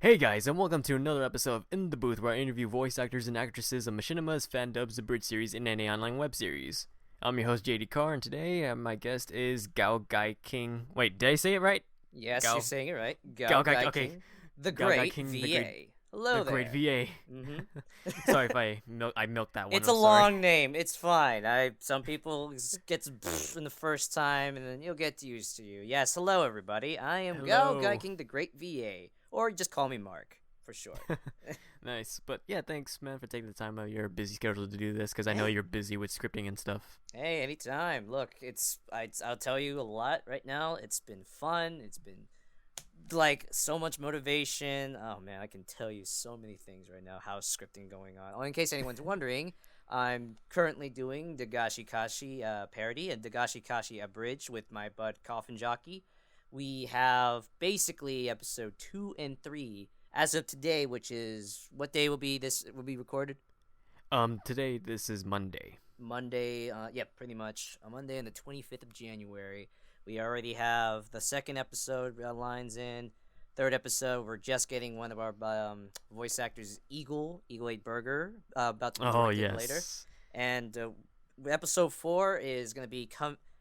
Hey guys, and welcome to another episode of In the Booth, where I interview voice actors and actresses of Machinima's Fandubs Abridged series in any online web series. I'm your host JD Carr, and today my guest is GaoGaiKing. Wait, did I say it right? Yes, Gao. you're saying it right. GaoGai. Okay, King, the Great GaoGaiKing the VA. Great. Hello The there. Great VA. Mm-hmm. Sorry if I milked that one. It's I'm a sorry. long name. It's fine. Some people gets in the first time, and then you'll get used to you. Yes, hello everybody. I am Hello. King, the Great VA, or just call me Marc for short. Nice, but yeah, thanks man for taking the time out of your busy schedule to do this, because I know you're busy with scripting and stuff. Hey, anytime. Look, I'll tell you a lot right now. It's been fun. It's been like so much motivation. Oh man, I can tell you so many things right now. How's scripting going on? Oh, in case anyone's wondering, I'm currently doing Dagashi Kashi parody and Dagashi Kashi Abridged with my bud Coffin Jockey. We have basically episode 2 and 3 as of today, which is what day will be this will be recorded? Today this is Monday. Monday, pretty much. On Monday, on the 25th of January. We already have the second episode lines in. Third episode, we're just getting one of our voice actors, Eagle 8 Burger, about to be directed later. And episode 4 is going to be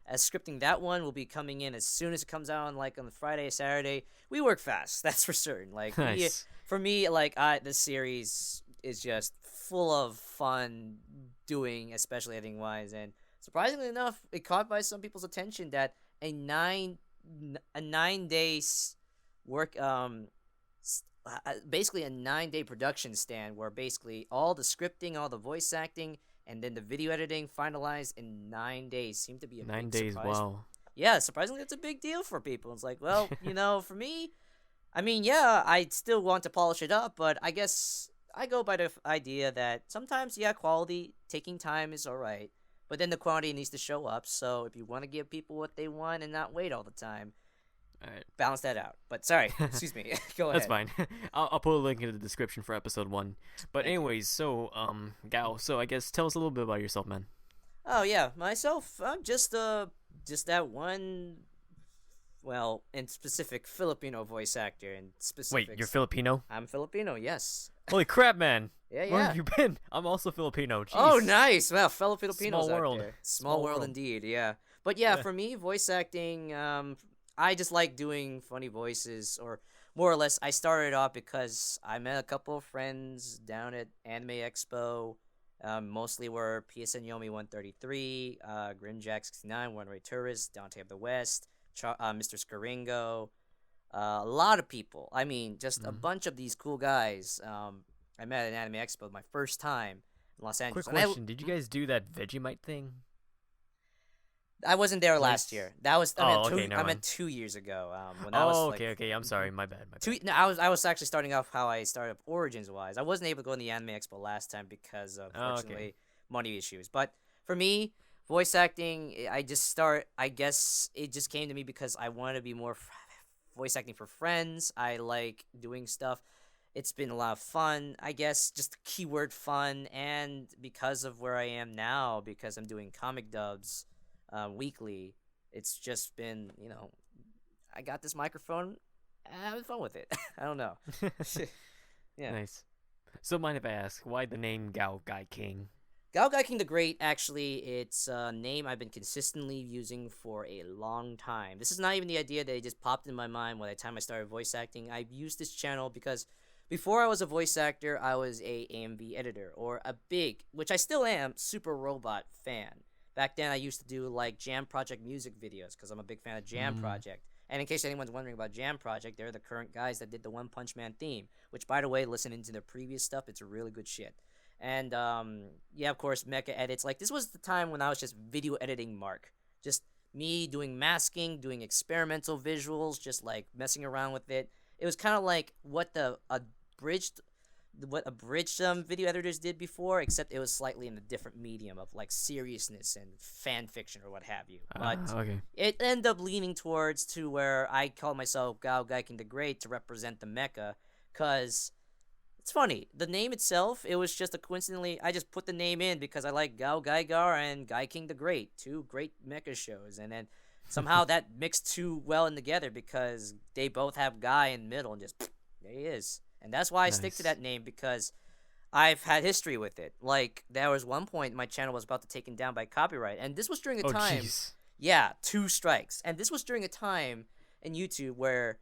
as scripting that one will be coming in as soon as it comes out on the Friday or Saturday. We work fast, that's for certain. Nice. For me, this series is just full of fun doing, especially editing wise, and surprisingly enough, it caught by some people's attention that a 9 days work basically a 9-day production stand where basically all the scripting, all the voice acting, and then the video editing finalized in 9 days seemed to be a 9 big days. surprise. Wow. Yeah, surprisingly, it's a big deal for people. It's like, well, for me, I mean, yeah, I still want to polish it up, but I guess I go by the idea that sometimes, yeah, quality, taking time is all right, but then the quantity needs to show up. So if you want to give people what they want and not wait all the time, All right. balance that out. But sorry, excuse me. Go ahead. That's fine. I'll put a link in the description for episode 1. But anyways, so Gao. So I guess tell us a little bit about yourself, man. Oh yeah, myself. I'm just that one. Well, in specific, Filipino voice actor. In specific. Wait, you're Filipino? I'm Filipino. Yes. Holy crap, man! Yeah. Where have you been? I'm also Filipino. Jeez. Oh, nice. Well, fellow Filipinos Small world. out there. Small world world. indeed. Yeah. But yeah, for me, voice acting. I just like doing funny voices, or more or less, I started off because I met a couple of friends down at Anime Expo. Mostly were PSN Yomi 133, Grimjack 69, One Way Tourist, Dante of the West, Mr. Scaringo, a lot of people. I mean, just a bunch of these cool guys. I met at Anime Expo my first time in Los Angeles. Quick question: did you guys do that Vegemite thing? I wasn't there last year. That was never I meant mind. 2 years ago. When I was Okay. I'm sorry. My bad. No, I was actually starting off how I started up origins wise. I wasn't able to go in the Anime Expo last time because of fortunately money issues. But for me, voice acting, I guess it just came to me because I wanted to be more voice acting for friends. I like doing stuff. It's been a lot of fun, I guess, just the keyword fun, and because of where I am now, because I'm doing comic dubs weekly, it's just been, I got this microphone, and I'm having fun with it. I don't know. Yeah. Nice. So mind if I ask, why the name GaoGaiKing? GaoGaiKing the Great, actually, it's a name I've been consistently using for a long time. This is not even the idea that it just popped in my mind by the time I started voice acting. I've used this channel because before I was a voice actor, I was a AMV editor, or a big, which I still am, Super Robot fan. Back then, I used to do Jam Project music videos because I'm a big fan of Jam Project. And in case anyone's wondering about Jam Project, they're the current guys that did the One Punch Man theme, which, by the way, listening to their previous stuff, it's really good shit. And, of course, mecha edits. This was the time when I was just video editing Marc. Just me doing masking, doing experimental visuals, just, messing around with it. It was kind of like what abridged video editors did before, except it was slightly in a different medium of seriousness and fan fiction or what have you. But it ended up leaning towards to where I call myself GaoGaiKing the Great to represent the mecha, because it's funny, the name itself, it was just coincidentally, I just put the name in because I like GaoGaiGar and GaiKing the Great, 2 great mecha shows, and then somehow that mixed too well in together because they both have Guy in the middle, and just there he is. And that's why I stick to Nice. that name, because I've had history with it. Like, there was one point my channel was about to taken down by copyright, and this was during a Oh, time, jeez. yeah, 2 strikes. And this was during a time in YouTube where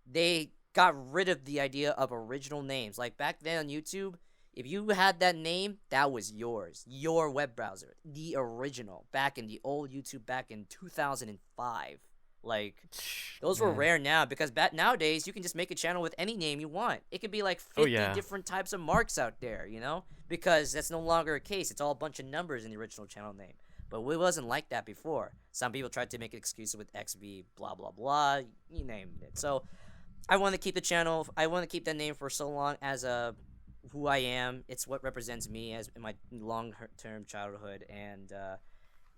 they got rid of the idea of original names. Like, back then on YouTube, if you had that name, that was yours. Your web browser. The original. Back in the old YouTube back in 2005. Like, those were Man. rare now, because nowadays you can just make a channel with any name you want. It could be like Oh 50 yeah. different types of marks out there, you know? Because that's no longer a case. It's all a bunch of numbers in the original channel name. But it wasn't like that before. Some people tried to make excuses with XV, blah, blah, blah. You name it. So, I want to keep the channel. I want to keep that name for so long as who I am. It's what represents me as in my long-term childhood, and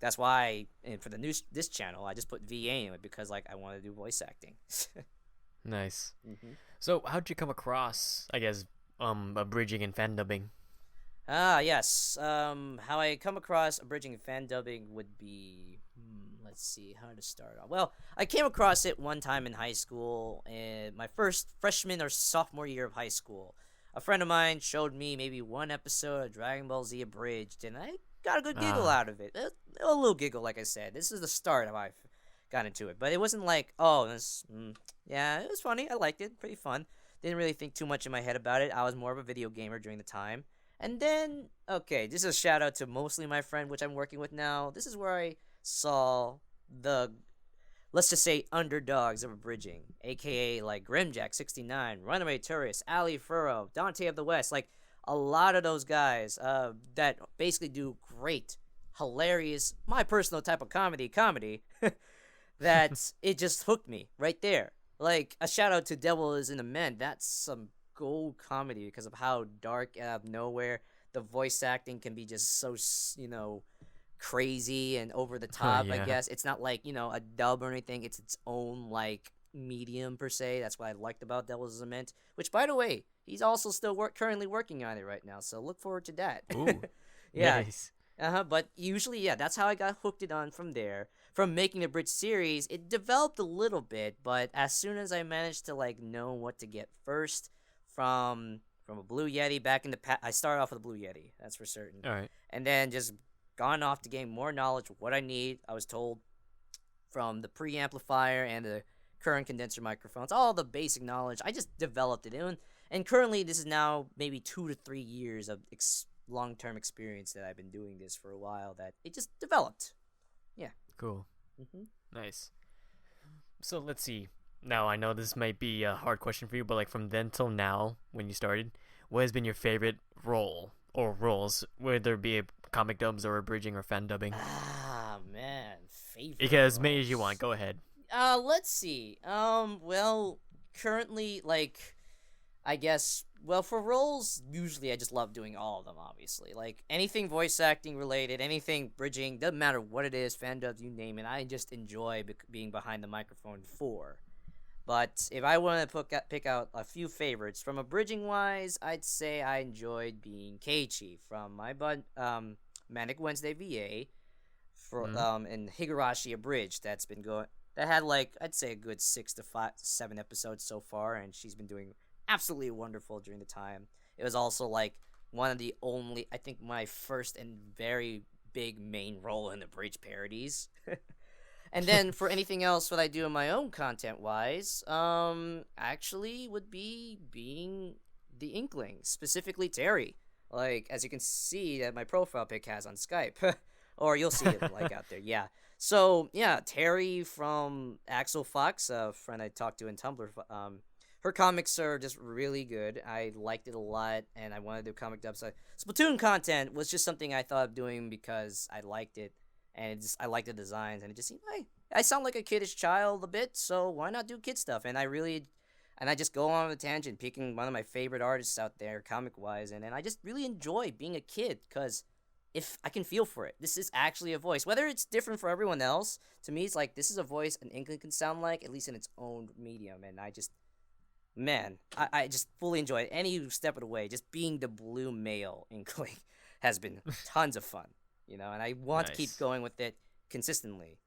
that's why. And for this channel, I just put VA in it because like I want to do voice acting. Nice. Mm-hmm. So, how'd you come across, I guess, abridging and fan dubbing? Ah, yes. How I come across abridging and fan dubbing would be, let's see, how to start off. Well, I came across it one time in high school, in my first freshman or sophomore year of high school. A friend of mine showed me maybe one episode of Dragon Ball Z Abridged, and I got a good giggle Ah. out of it. A little giggle, like I said. This is the start of how I got into it. But it wasn't like, oh, yeah, it was funny. I liked it. Pretty fun. Didn't really think too much in my head about it. I was more of a video gamer during the time. And then, okay, this is a shout out to mostly my friend, which I'm working with now. This is where I saw the, let's just say, underdogs of abridging, aka like Grimjack69, Runaway Tourist, Ali Furrow, Dante of the West, like a lot of those guys that basically do great, hilarious, my personal type of comedy, that it just hooked me right there. Like, a shout out to Devil is in the Men. That's some gold comedy because of how dark out of nowhere the voice acting can be, just so, crazy and over the top. I Yeah. guess it's not like a dub or anything. It's its own like medium per se. That's what I liked about Devil's Lament, which, by the way, he's also still currently working on it right now, so look forward to that. Ooh. Yeah. Nice. But usually, yeah, that's how I got hooked it on from there. From making the bridge series, it developed a little bit, but as soon as I managed to like know what to get first from a Blue Yeti back in the past, I started off with a Blue Yeti, that's for certain, All right. and then just gone off to gain more knowledge of what I need. I was told from the preamplifier and the current condenser microphones, all the basic knowledge. I just developed it in, and currently this is now maybe 2 to 3 years of long-term experience that I've been doing this for a while, that it just developed. Yeah. Cool. Mm-hmm. Nice. So let's see. Now I know this might be a hard question for you, but like from then till now, when you started, what has been your favorite role or roles, whether it be a comic dubs or abridging or fan dubbing? Ah, man, favorite. You can as many as you roles. want. Go ahead. Let's see. Well, currently, like, I guess, well, for roles, usually I just love doing all of them, obviously. Like, anything voice acting related, anything bridging, doesn't matter what it is, fan dubs, you name it, I just enjoy being behind the microphone for. But if I want to pick out a few favorites, from abridging wise, I'd say I enjoyed being Keiichi from my Manic Wednesday VA, for and Higurashi Abridged. That's been going. That had like, I'd say, a good 6 to 7 episodes so far, and she's been doing absolutely wonderful during the time. It was also like one of the only, I think, my first and very big main role in the bridge parodies. And then for anything else that I do in my own content wise, actually would be being the Inkling, specifically Terry. Like, as you can see that my profile pic has on Skype, or you'll see it like out there. Yeah. So yeah, Terry from Axel Fox, a friend I talked to in Tumblr. Her comics are just really good. I liked it a lot, and I wanted to do comic dubs. So Splatoon content was just something I thought of doing because I liked it, and I liked the designs, and it just seemed, hey, I sound like a kiddish child a bit, so why not do kid stuff? And I just go on a tangent, picking one of my favorite artists out there, comic-wise, and I just really enjoy being a kid, because if I can feel for it. This is actually a voice. Whether it's different for everyone else, to me, it's like, this is a voice an Inkling can sound like, at least in its own medium, and I just fully enjoy it. Any step of the way, just being the blue male Inkling has been tons of fun, and I want to keep Nice. going with it consistently.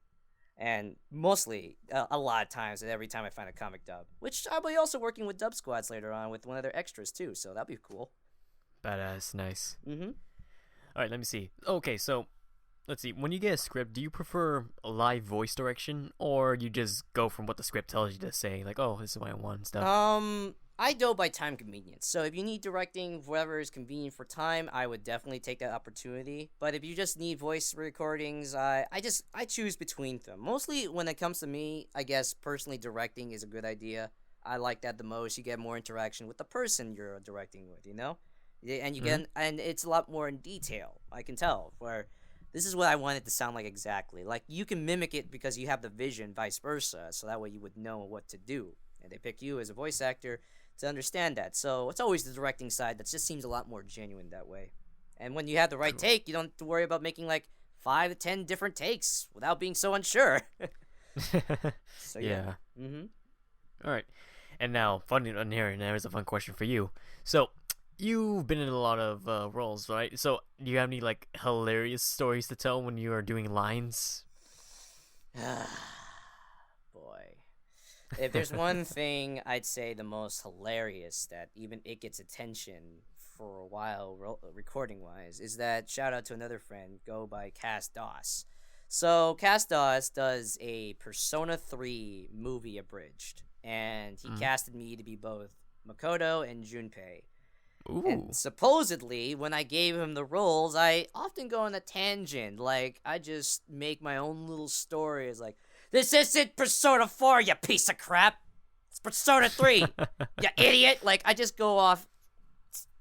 And mostly, a lot of times, every time I find a comic dub, which I'll be also working with dub squads later on with one of their extras too, so that'll be cool. Badass, nice. Mm-hmm. All right, let me see. Okay, so let's see. When you get a script, do you prefer a live voice direction, or you just go from what the script tells you to say, like, oh, this is what I want and stuff? I go by time convenience. So if you need directing, whatever is convenient for time, I would definitely take that opportunity. But if you just need voice recordings, I choose between them. Mostly when it comes to me, I guess personally directing is a good idea. I like that the most. You get more interaction with the person you're directing with, you know? And you get and it's a lot more in detail. I can tell where this is what I want it to sound like exactly. Like you can mimic it because you have the vision, vice versa. So that way you would know what to do. And they pick you as a voice actor to understand that. So it's always the directing side that just seems a lot more genuine that way. And when you have the right take, you don't have to worry about making like 5 to 10 different takes without being so unsure. So yeah. All right. And now, funny on here, and there's a fun question for you. So, you've been in a lot of roles, right? So, do you have any like hilarious stories to tell when you are doing lines? Boy. If there's one thing I'd say the most hilarious that even it gets attention for a while recording wise is that shout out to another friend, go by Cass Doss. So Cass Doss does a Persona 3 movie Abridged, and he casted me to be both Makoto and Junpei. Ooh. And supposedly, when I gave him the roles, I often go on a tangent. Like, I just make my own little stories. Like, this isn't Persona 4, you piece of crap. It's Persona 3, you idiot. Like, I just go off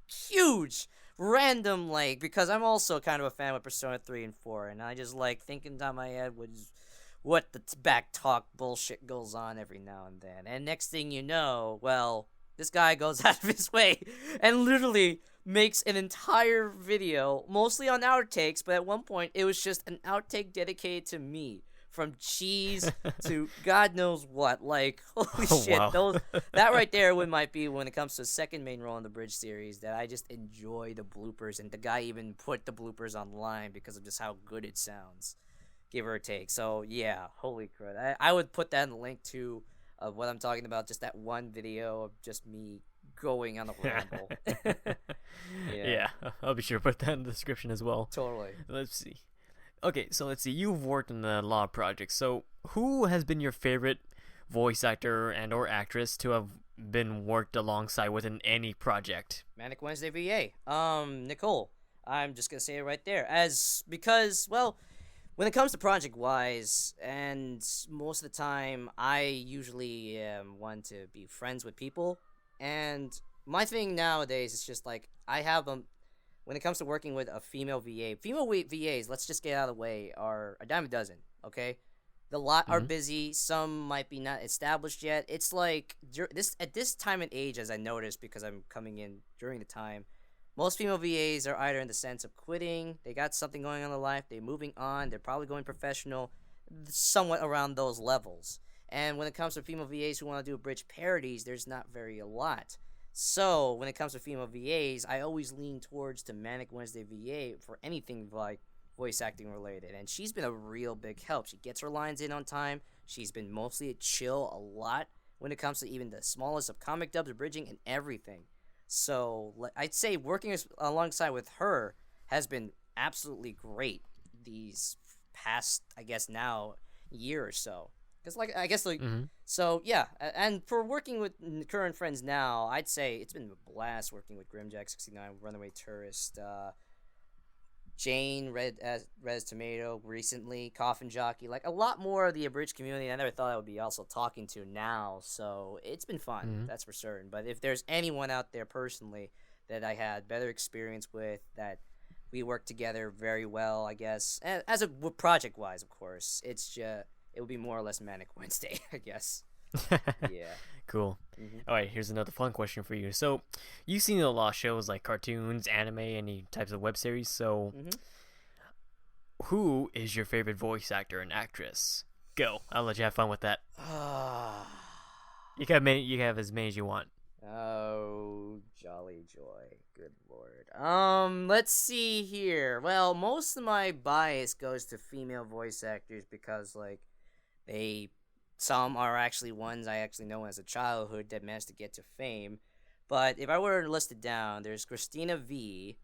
huge, random, like, because I'm also kind of a fan of Persona 3 and 4, and I just like thinking down my head what the back talk bullshit goes on every now and then. And next thing you know, well, this guy goes out of his way and literally makes an entire video, mostly on outtakes, but at one point it was just an outtake dedicated to me. From cheese to God knows what. Like, holy shit. Wow. That right there might be when it comes to the second main role in the Bridge series that I just enjoy the bloopers. And the guy even put the bloopers online because of just how good it sounds. Give or take. So, yeah. Holy crud. I would put that in the link to what I'm talking about. Just that one video of just me going on a ramble. Yeah. I'll be sure to put that in the description as well. Totally. Let's see. Okay, so let's see. You've worked in a lot of projects. So, who has been your favorite voice actor and or actress to have been worked alongside with in any project? Manic Wednesday VA. Nicole. I'm just gonna say it right there. Because, well, when it comes to project wise, and most of the time, I usually want to be friends with people. And my thing nowadays is just like I have when it comes to working with a female VA, VAs, let's just get out of the way, are a dime a dozen, okay? The lot are busy. Some might be not established yet. It's like, at this time and age, as I noticed, because I'm coming in during the time, most female VAs are either in the sense of quitting, they got something going on in their life, they're moving on, they're probably going professional, somewhat around those levels. And when it comes to female VAs who want to do bridge parodies, there's not very a lot. So, when it comes to female VAs, I always lean towards to Manic Wednesday VA for anything like voice acting related. And she's been a real big help. She gets her lines in on time. She's been mostly chill a lot when it comes to even the smallest of comic dubs, abridging, and everything. So, I'd say working alongside with her has been absolutely great these past, I guess now, year or so. So yeah, and for working with current friends now, I'd say it's been a blast working with Grimjack69, Runaway Tourist, Jane, Red as Tomato recently, Coffin Jockey, like a lot more of the abridged community I never thought I would be also talking to now, so it's been fun, that's for certain. But if there's anyone out there personally that I had better experience with, that we worked together very well, I guess, and as a project-wise, of course, it's just... it would be more or less Manic Wednesday, I guess. Yeah. Cool. All right, here's another fun question for you. So, you've seen a lot of shows like cartoons, anime, any types of web series. So, who is your favorite voice actor and actress? Go. I'll let you have fun with that. You can have as many as you want. Oh, jolly joy. Good lord. Let's see here. Well, most of my bias goes to female voice actors because, like, Some are actually ones I actually know as a childhood that managed to get to fame. But if I were to list it down, there's Christina V,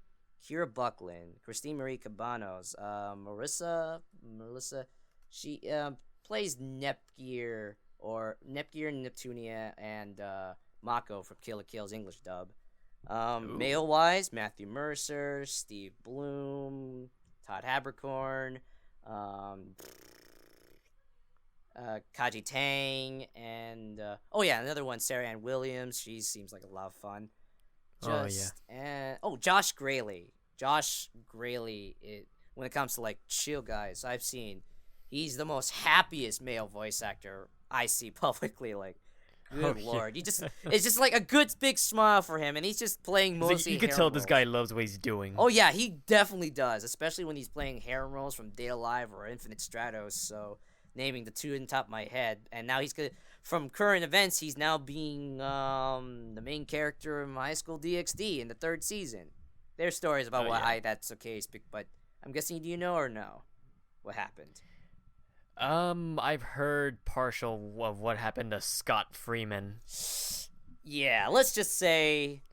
Kira Buckland, Christine Marie Cabanos, Melissa, she plays Nepgear and Neptunia and Mako from Kill la Kill's English dub. Male-wise, Matthew Mercer, Steve Bloom, Todd Habercorn, Kaji Tang, and another one, Sarah Ann Williams. She seems like a lot of fun. Josh Graley. When it comes to like chill guys I've seen, he's the most happiest male voice actor I see publicly. Like, good lord, it's just like a good big smile for him, and he's just playing mostly. You can tell this guy loves what he's doing. Oh yeah, he definitely does, especially when he's playing harem roles from Data Live or Infinite Stratos. So, naming the two in the top of my head, and now from current events, he's now being the main character in High School DxD in the 3rd season. There's stories about why that's the case, but I'm guessing, do you know or no what happened? I've heard partial of what happened to Scott Freeman. Yeah, let's just say,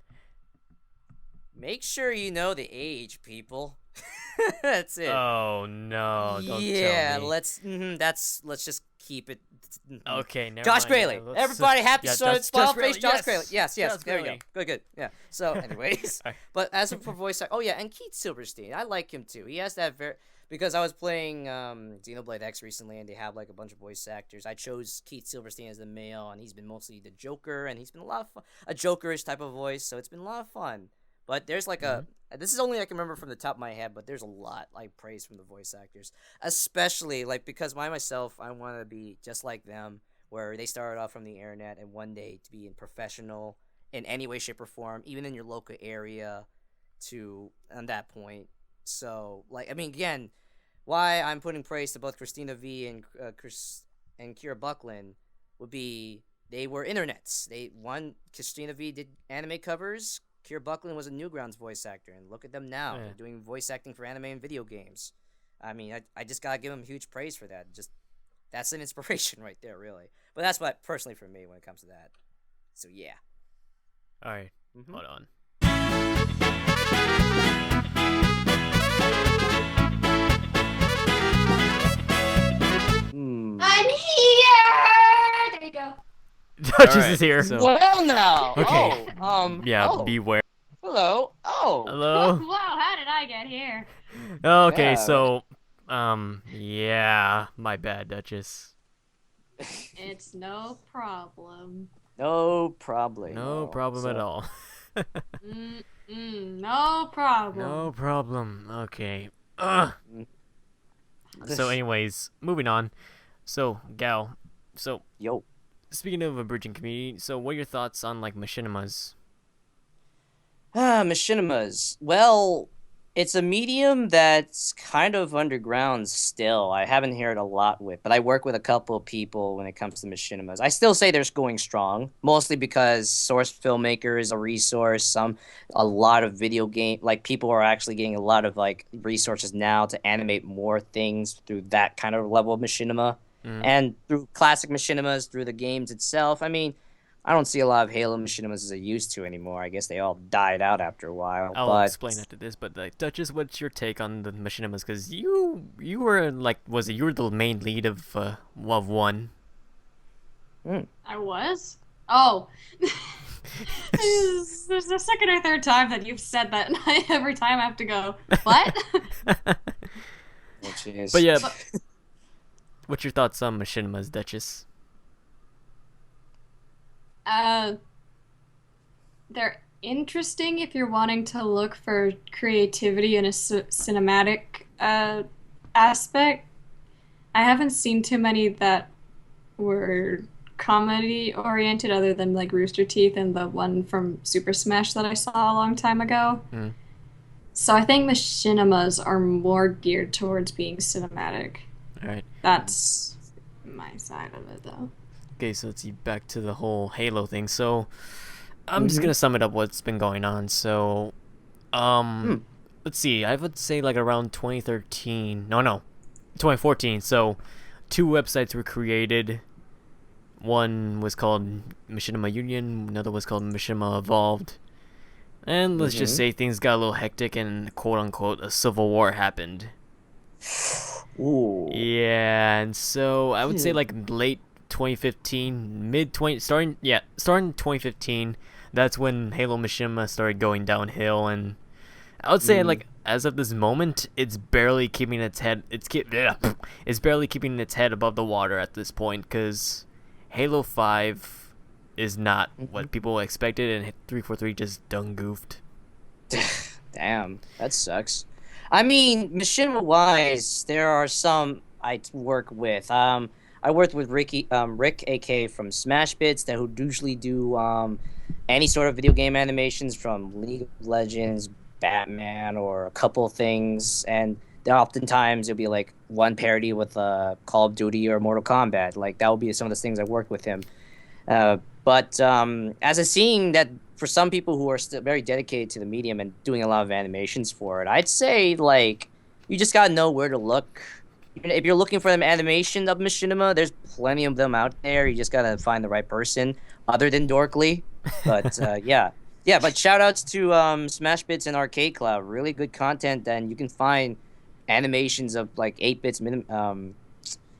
make sure you know the age, people. That's it. Oh no! Don't tell me. Let's just keep it. Okay, never Josh mind. Graley. Everybody happy, smile face. Josh Graley. Yes. Josh There Graley. we go. Good. Yeah. So, anyways, but as for voice actor, and Keith Silverstein, I like him too. He has that because I was playing Xenoblade X recently, and they have like a bunch of voice actors. I chose Keith Silverstein as the male, and he's been mostly the Joker, and he's been a lot of fun, a Jokerish type of voice. So it's been a lot of fun. But there's like this is only I can remember from the top of my head, but there's a lot like praise from the voice actors, especially like because myself, I want to be just like them, where they started off from the internet and one day to be in professional in any way, shape, or form, even in your local area, on that point. So again, why I'm putting praise to both Christina V and Kira Buckland would be they were internets. Christina V did anime covers. Kira Buckland was a Newgrounds voice actor, and look at them now. They're doing voice acting for anime and video games. I mean, I just gotta give them huge praise for that. That's an inspiration right there, really. But that's what, personally, for me when it comes to that. So, yeah. All right. Hold on. I'm here! There you go. Duchess is here. So. Well, now. Okay. Oh, beware. Hello. Oh. Hello. Wow, how did I get here? Okay, Yeah. so, my bad, Duchess. It's no problem. No problem. No problem at all. No problem. No problem. Okay. So, anyways, moving on. So, Gao. So, Yo. speaking of Abridging community, so what are your thoughts on like machinimas? Machinimas. Well, it's a medium that's kind of underground still. I haven't heard a lot with, but I work with a couple of people when it comes to machinimas. I still say they're going strong, mostly because Source Filmmaker is a resource. A lot of video game, like people are actually getting a lot of like resources now to animate more things through that kind of level of machinima. And through classic machinimas, through the games itself. I mean, I don't see a lot of Halo machinimas as I used to anymore. I guess they all died out after a while. I'll explain after this, but like, Duchess, what's your take on the machinimas? Because you were like, you were the main lead of one. I was? Oh. This is the second or third time that you've said that, and every time I have to go, what? But yeah. What's your thoughts on machinimas, Duchess? They're interesting if you're wanting to look for creativity in a cinematic aspect. I haven't seen too many that were comedy oriented other than like Rooster Teeth and the one from Super Smash that I saw a long time ago. So I think machinimas are more geared towards being cinematic. Alright. That's my side of it, though. Okay, so let's see, back to the whole Halo thing. So, I'm just gonna sum it up what's been going on. So, let's see, I would say like around 2013. No, 2014. So, two websites were created. One was called Machinima Union, another was called Machinima Evolved. And let's just say things got a little hectic and quote-unquote a civil war happened. Ooh. Yeah, and so I would say like late 2015, starting 2015, that's when Halo Machinima started going downhill, and I would say like as of this moment, it's barely keeping its head. It's barely keeping its head above the water at this point, because Halo 5 is not what people expected, and 343 just done goofed. Damn, that sucks. I mean, Machinima-wise, there are some I work with. I worked with Rick, AK from Smash Bits, that who usually do any sort of video game animations from League of Legends, Batman, or a couple things, and oftentimes it'll be like one parody with Call of Duty or Mortal Kombat. Like that would be some of the things I worked with him. But as a seeing that for some people who are still very dedicated to the medium and doing a lot of animations for it, I'd say like you just gotta know where to look. Even if you're looking for an animation of Machinima, there's plenty of them out there. You just gotta find the right person, other than Dorkly. But yeah. But shout outs to Smash Bits and Arcade Cloud. Really good content, and you can find animations of like 8-bits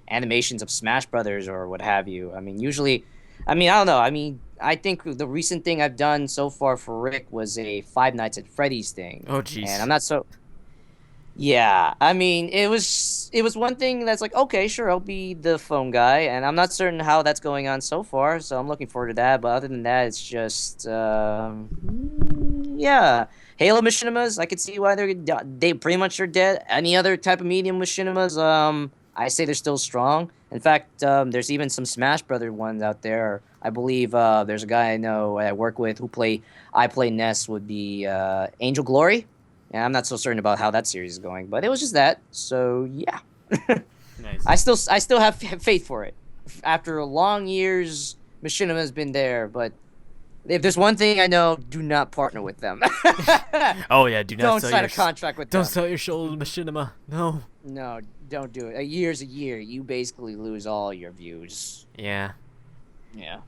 animations of Smash Brothers or what have you. I mean, usually, I don't know. I mean, I think the recent thing I've done so far for Rick was a Five Nights at Freddy's thing. Oh, jeez. And I'm not so. Yeah, I mean, it was one thing that's like, okay, sure, I'll be the phone guy, and I'm not certain how that's going on so far, so I'm looking forward to that. But other than that, it's just, yeah, Halo Machinimas. I could see why they pretty much are dead. Any other type of medium Machinimas, I say they're still strong. In fact, there's even some Smash Brother ones out there. I believe there's a guy I know I work with I play Ness would be Angel Glory. Yeah, I'm not so certain about how that series is going, but it was just that. So yeah, Nice. I still have faith for it. After long years, Machinima has been there, but if there's one thing I know, do not partner with them. Oh yeah, do not Don't sell sign your a contract with them. Don't sell your soul to Machinima. No. No, don't do it. A year's a year. You basically lose all your views. Yeah. Yeah.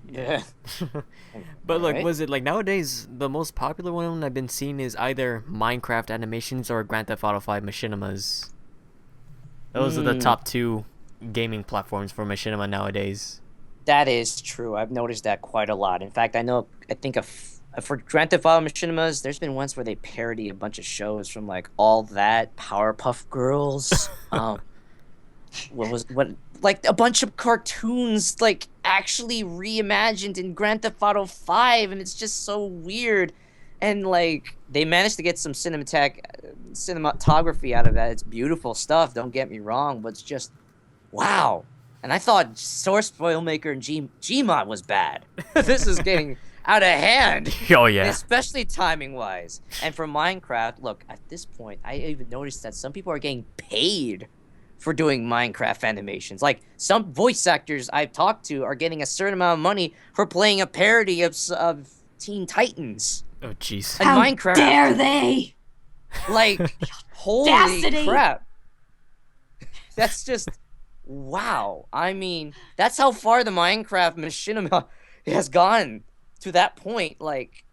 But like, Alright. was it like nowadays the most popular one I've been seeing is either Minecraft animations or Grand Theft Auto 5 Machinimas. Those are the top two gaming platforms for Machinima nowadays. That is true. I've noticed that quite a lot. In fact, I think for Grand Theft Auto Machinimas, there's been ones where they parody a bunch of shows from like All That, Powerpuff Girls, like a bunch of cartoons like actually reimagined in Grand Theft Auto 5, and it's just so weird. And like they managed to get some cinematography out of that. It's beautiful stuff, don't get me wrong, but it's just wow. And I thought Source Filmmaker and Gmod was bad. This is getting out of hand. Oh yeah. Especially timing wise. And for Minecraft, look, at this point, I even noticed that some people are getting paid for doing Minecraft animations. Like some voice actors I've talked to are getting a certain amount of money for playing a parody of Teen Titans. Oh jeez. And How Minecraft. dare they? Like, holy Audacity. crap. That's just wow. I mean, that's how far the Minecraft Machinima has gone to that point. Like,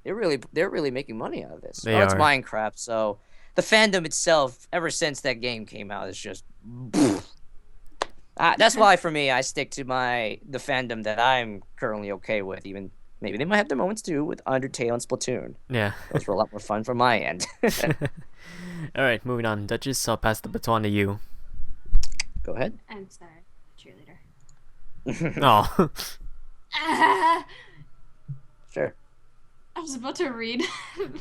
they're really making money out of this. They Well, it's are. Minecraft, so the fandom itself, ever since that game came out, is just. That's why, for me, I stick to the fandom that I'm currently okay with. Even maybe they might have their moments too with Undertale and Splatoon. Yeah. Those were a lot more fun from my end. All right, moving on. Duchess, I'll pass the baton to you. Go ahead. I'm sorry, cheerleader. Oh. Sure. I was about to read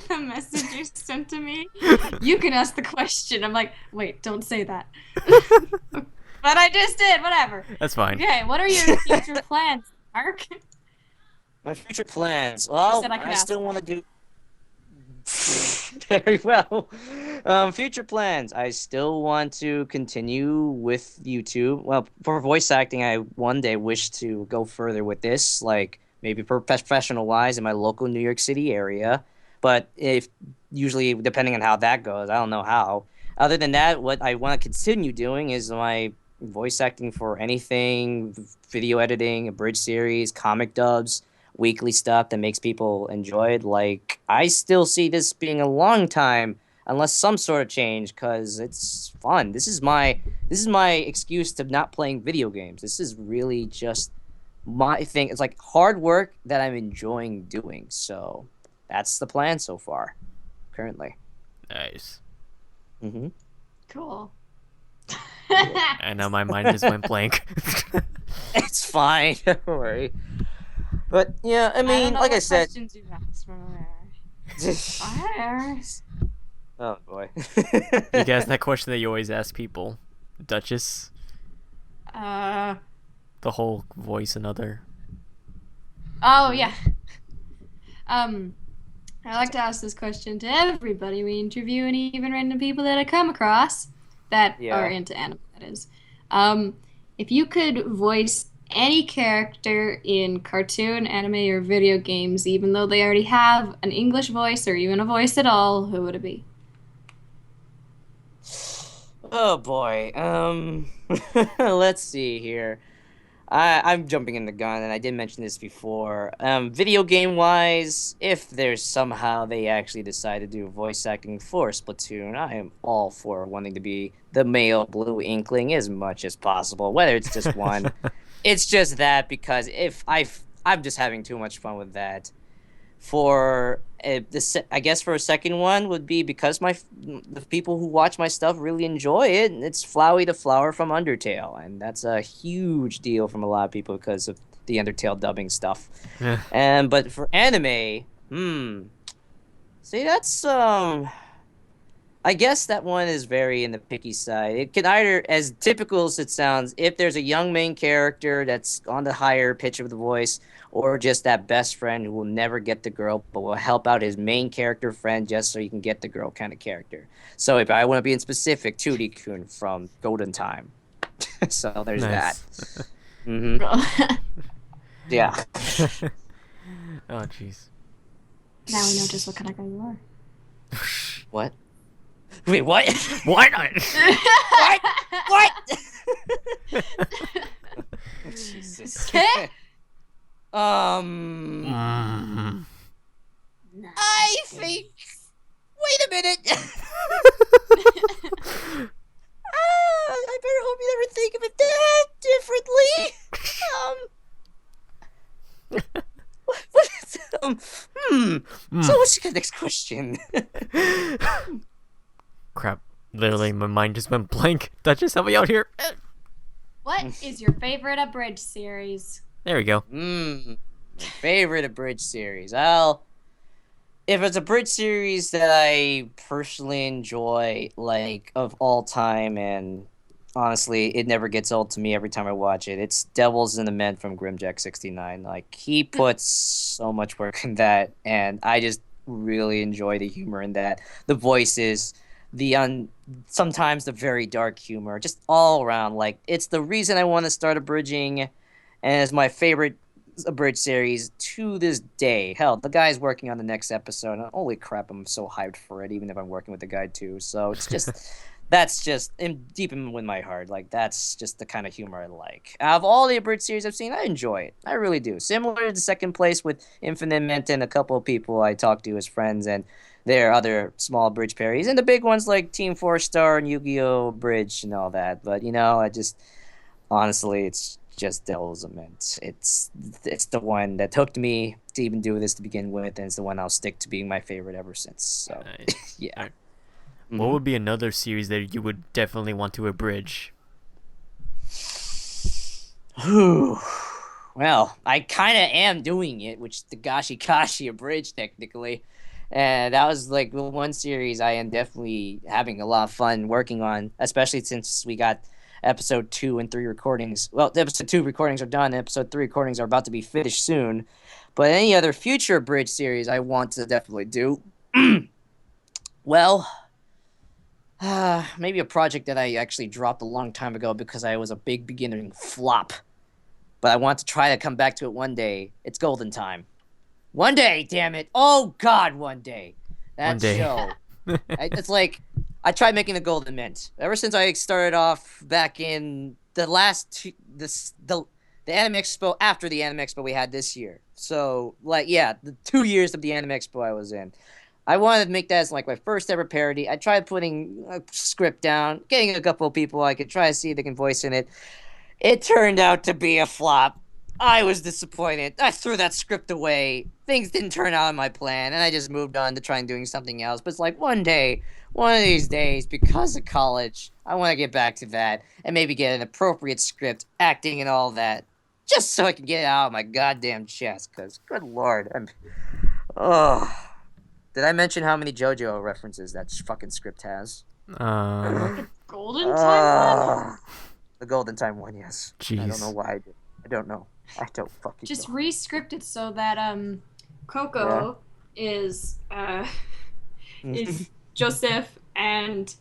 the message you sent to me. You can ask the question. I'm like, wait, don't say that. But I just did. Whatever. That's fine. Okay, what are your future plans, Mark? My future plans. Well, said I could I ask. still want to do. Very well. Future plans. I still want to continue with YouTube. Well, for voice acting, I one day wish to go further with this, like maybe professional wise in my local New York City area. But if usually, depending on how that goes, I don't know how. Other than that, what I want to continue doing is my voice acting for anything, video editing, abridged series, comic dubs, weekly stuff that makes people enjoy it. Like, I still see this being a long time unless some sort of change, because it's fun. This is my excuse to not playing video games. This is really just my thing. It's like hard work that I'm enjoying doing. So that's the plan so far, currently. Nice. Mm-hmm. Cool. And now my mind just went blank. It's fine. Don't worry. But yeah, I mean, like I said. Questions you asked for. Fire. Oh boy. You guys, that question that you always ask people, Duchess, the whole voice and other. Oh yeah. I like to ask this question to everybody we interview, and even random people that I come across that are into anime. That is, if you could voice any character in cartoon, anime, or video games, even though they already have an English voice or even a voice at all, who would it be? Oh boy. Let's see here. I'm jumping in the gun, and I did mention this before. Video game wise, if there's somehow they actually decide to do voice acting for Splatoon, I am all for wanting to be the male blue inkling as much as possible. Whether it's just one, it's just that, because if I'm just having too much fun with that. For I guess for a second one would be because the people who watch my stuff really enjoy it. And it's Flowey the Flower from Undertale, and that's a huge deal from a lot of people because of the Undertale dubbing stuff. Yeah. But for anime, see, that's I guess that one is very in the picky side. It can either, as typical as it sounds, if there's a young main character that's on the higher pitch of the voice, or just that best friend who will never get the girl but will help out his main character friend just so he can get the girl kind of character. So if I want to be in specific, Tootie-kun from Golden Time. So there's Nice. that. Mm-hmm. Yeah. Oh, jeez. Now we know just what kind of guy you are. What? Wait, what? Why not? What? What? Oh, Jesus. Okay. Mm. I think. Wait a minute. I better hope you never think of it that differently. What is, So what's the next question? Crap. Literally, my mind just went blank. Duchess, help me out here. What is your favorite abridged series? There we go. Favorite abridged series. Well, if it's a bridge series that I personally enjoy, like, of all time, and honestly, it never gets old to me every time I watch it, it's Devils in the Men from Grimjack69. Like, he puts so much work in that, and I just really enjoy the humor in that. The voices, sometimes the very dark humor, just all around. Like, it's the reason I want to start abridging, and it's my favorite abridged series to this day. Hell, the guy's working on the next episode, and holy crap, I'm so hyped for it, even if I'm working with the guy too. So it's just, that's just deep in with my heart. Like, that's just the kind of humor I like. Out of all the abridged series I've seen, I enjoy it. I really do. Similar to second place with Infinite Mint and a couple of people I talk to as friends, and there are other small bridge parries, and the big ones like Team 4-Star and Yu-Gi-Oh! Bridge and all that. But, honestly, it's just Devil's Lament. It's the one that hooked me to even do this to begin with, and it's the one I'll stick to being my favorite ever since. So, Nice. yeah. Right. What would be another series that you would definitely want to abridge? Well, I kind of am doing it, which is Dagashi Kashi Abridged, technically. And that was like one series I am definitely having a lot of fun working on, especially since we got episode 2 and 3 recordings. Well, the episode 2 recordings are done. Episode 3 recordings are about to be finished soon. But any other future bridge series I want to definitely do. Well, maybe a project that I actually dropped a long time ago because I was a big beginning flop. But I want to try to come back to it one day. It's Golden Time. One day, damn it. Oh, God, one day. That One day. show. It's like, I tried making the Golden Mint. Ever since I started off back in last two, the Anime Expo after the Anime Expo we had this year. So the 2 years of the Anime Expo I was in. I wanted to make that as like my first ever parody. I tried putting a script down, getting a couple of people I could try to see if they can voice in it. It turned out to be a flop. I was disappointed. I threw that script away. Things didn't turn out on my plan, and I just moved on to trying doing something else. But it's like one of these days, because of college, I want to get back to that and maybe get an appropriate script, acting and all that, just so I can get it out of my goddamn chest. Because, good lord, did I mention how many JoJo references that fucking script has? Golden time. The Golden Time one, yes. Jeez. I don't know why I did. I don't know. I don't fucking Just know. re-script it so that Coco is Joseph and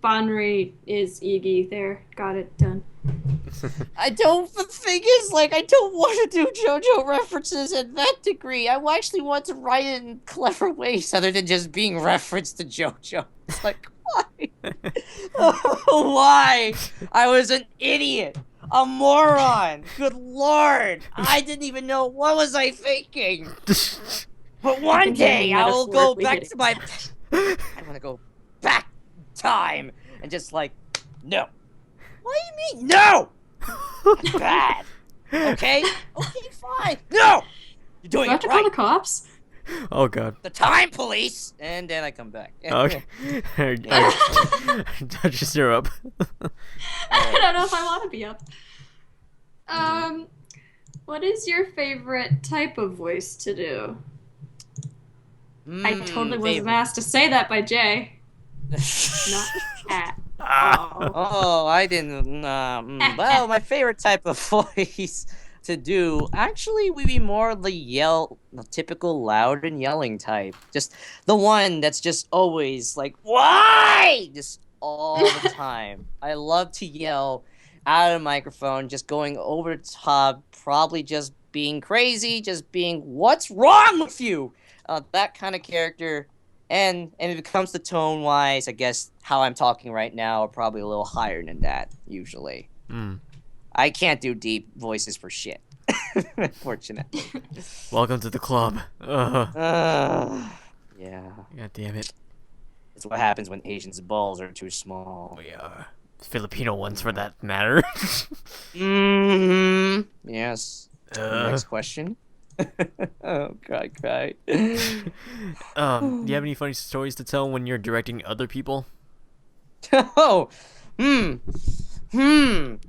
Bonri is Iggy. There, got it done. The thing is, like, I don't want to do JoJo references at that degree. I actually want to write it in clever ways other than just being referenced to JoJo. It's like, why? Why? I was an idiot. A moron. Good lord. I didn't even know. What was I thinking? But one day I will go back to my... I want to go back time and just like, no. What do you mean? No! Bad. Okay? Okay, fine. No! You're doing Do I have it to call right. the cops? Oh god. The time police! And then I come back. Okay. Duchess, you're up. I don't know if I want to be up. What is your favorite type of voice to do? I totally wasn't asked to say that by Jay. Not at all. Oh, I didn't. Well, my favorite type of voice to do actually would be more the typical loud and yelling type. Just the one that's just always like, why? Just all the time. I love to yell out of the microphone, just going over the top, probably just being crazy, just being, what's wrong with you? That kind of character. And if it comes to tone-wise, I guess how I'm talking right now are probably a little higher than that, usually. I can't do deep voices for shit. Fortunately. Welcome to the club. Yeah. God damn it. It's what happens when Asians' balls are too small. We are Filipino ones for that matter. Yes. Next question. Oh, God, cry. Do you have any funny stories to tell when you're directing other people? Oh,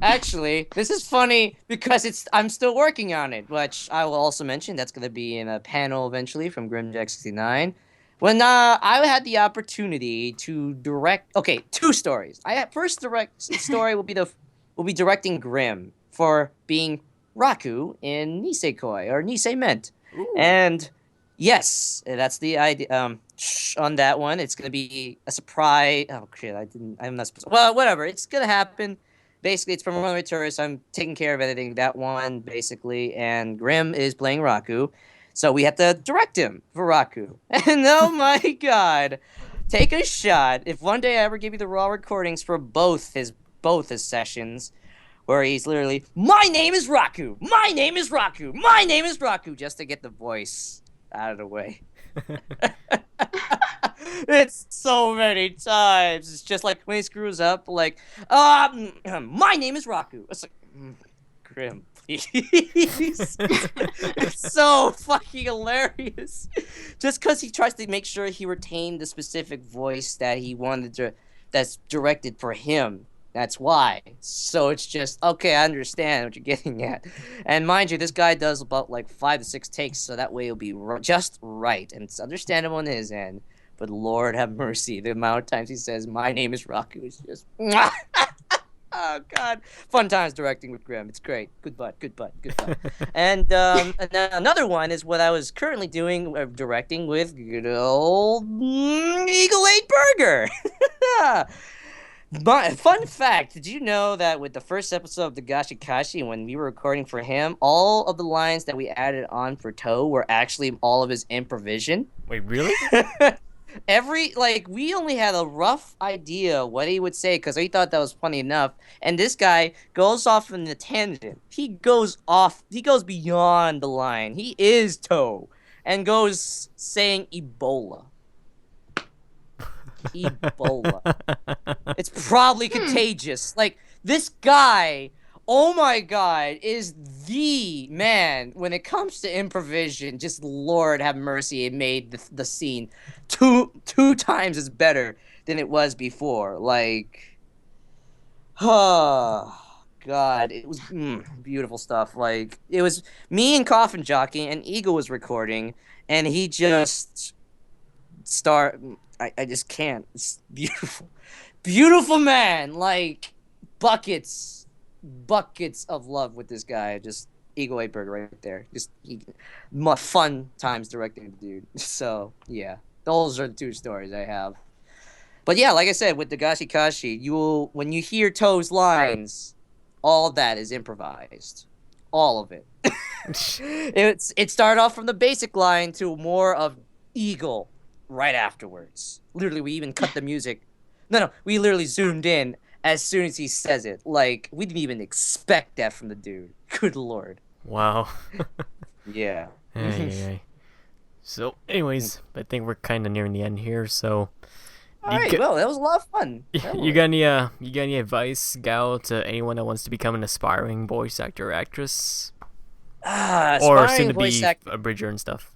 Actually, this is funny because I'm still working on it, which I will also mention. That's going to be in a panel eventually from GrimJack69. When I had the opportunity to direct, okay, 2 stories. First story will be directing Grim for being Raku in Nisekoi or Niseiment. And yes, that's the idea. On that one, it's gonna be a surprise. Oh shit, I'm not supposed to. Well, whatever. It's gonna happen. Basically, it's from Runaway Tourist. I'm taking care of editing that one, basically, and Grim is playing Raku. So we have to direct him for Raku. And oh my god, take a shot. If one day I ever give you the raw recordings for both his sessions, where he's literally, my name is Raku, my name is Raku, my name is Raku, just to get the voice out of the way. It's so many times. It's just like when he screws up, like, my name is Raku. It's like, Grim, please. It's so fucking hilarious. Just because he tries to make sure he retained the specific voice that he wanted to, that's directed for him. That's why. So it's just, okay, I understand what you're getting at. And mind you, this guy does about like 5 to 6 takes, so that way it'll be just right. And it's understandable on his end. But Lord have mercy, the amount of times he says, my name is Raku is just... Oh, God. Fun times directing with Grim. It's great. Good butt. And another one is what I was currently doing, directing with good old Eagle 8 Burger. But fun fact, did you know that with the first episode of Dagashi Kashi, when we were recording for him, all of the lines that we added on for Toe were actually all of his improvisation? Wait, really? We only had a rough idea what he would say because we thought that was funny enough. And this guy goes off in a tangent. He goes beyond the line. He is Toe and goes saying Ebola. Ebola. It's probably contagious. Like, this guy, oh my god, is the man when it comes to improvisation. Just Lord have mercy, it made the scene two times as better than it was before. Like, oh god, it was beautiful stuff. Like, it was me and Coffin Jockey, and Eagle was recording, and he just I just can't. It's beautiful. Beautiful man. Like, buckets of love with this guy. Just Eagle Apeberg right there. Just fun times directing the dude. So, yeah. Those are the two stories I have. But yeah, like I said, with Dagashi Kashi, when you hear Toe's lines, all that is improvised. All of it. It started off from the basic line to more of Eagle right afterwards. Literally, we even cut the music. No, we literally zoomed in as soon as he says it. Like, we didn't even expect that from the dude. Good lord. Wow. Yeah. Ay. So, anyways, I think we're kind of nearing the end here. So, All right, well, that was a lot of fun. you got any advice, Gao, to anyone that wants to become an aspiring voice actor or actress, or soon to be a bridger and stuff?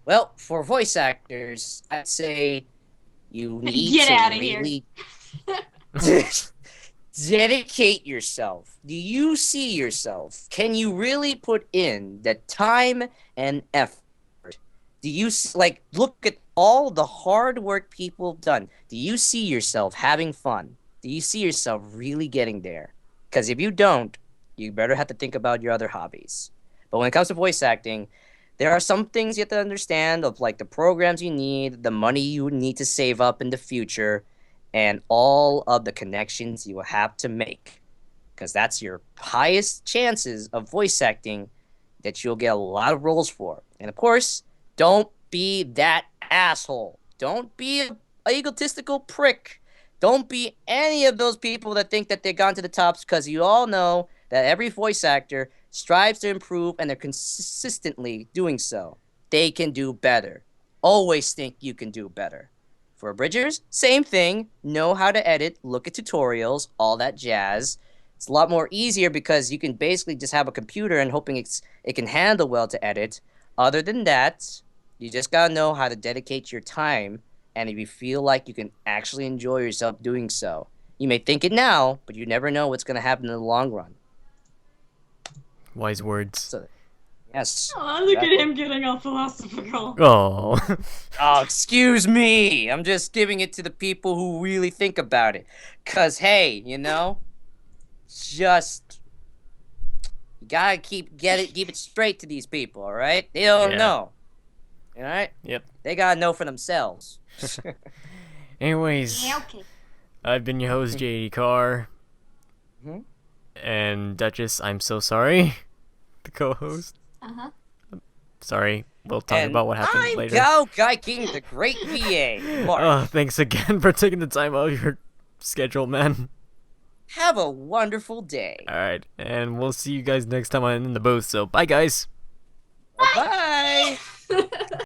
Well, for voice actors, I'd say you need Get to out of really dedicate yourself. Do you see yourself? Can you really put in the time and effort? Do you look at all the hard work people have done? Do you see yourself having fun? Do you see yourself really getting there? Because if you don't, you better have to think about your other hobbies. But when it comes to voice acting, there are some things you have to understand of, like, the programs you need, the money you need to save up in the future, and all of the connections you will have to make. Because that's your highest chances of voice acting that you'll get a lot of roles for. And of course, don't be that asshole. Don't be an egotistical prick. Don't be any of those people that think that they've gone to the tops, because you all know that every voice actor strives to improve, and they're consistently doing so. They can do better. Always think you can do better. For abridgers, same thing. Know how to edit, look at tutorials, all that jazz. It's a lot more easier because you can basically just have a computer and hoping it can handle well to edit. Other than that, you just gotta know how to dedicate your time, and if you feel like you can actually enjoy yourself doing so. You may think it now, but you never know what's gonna happen in the long run. Wise words. So, yes. Oh, look at him getting all philosophical. Oh. Oh, excuse me. I'm just giving it to the people who really think about it. 'Cause, hey, just you gotta keep it straight to these people, all right? They don't know. All right? Yep. They gotta know for themselves. Anyways, Yeah, okay. I've been your host, JD Carr. Mhm. And Duchess, I'm so sorry. The co-host. Uh-huh. Sorry. We'll talk And about what happened I'm later. GaoGaiKingTheGreatVA. Marc. Oh, thanks again for taking the time out of your schedule, man. Have a wonderful day. Alright, and we'll see you guys next time I'm in the booth, so bye, guys. Bye.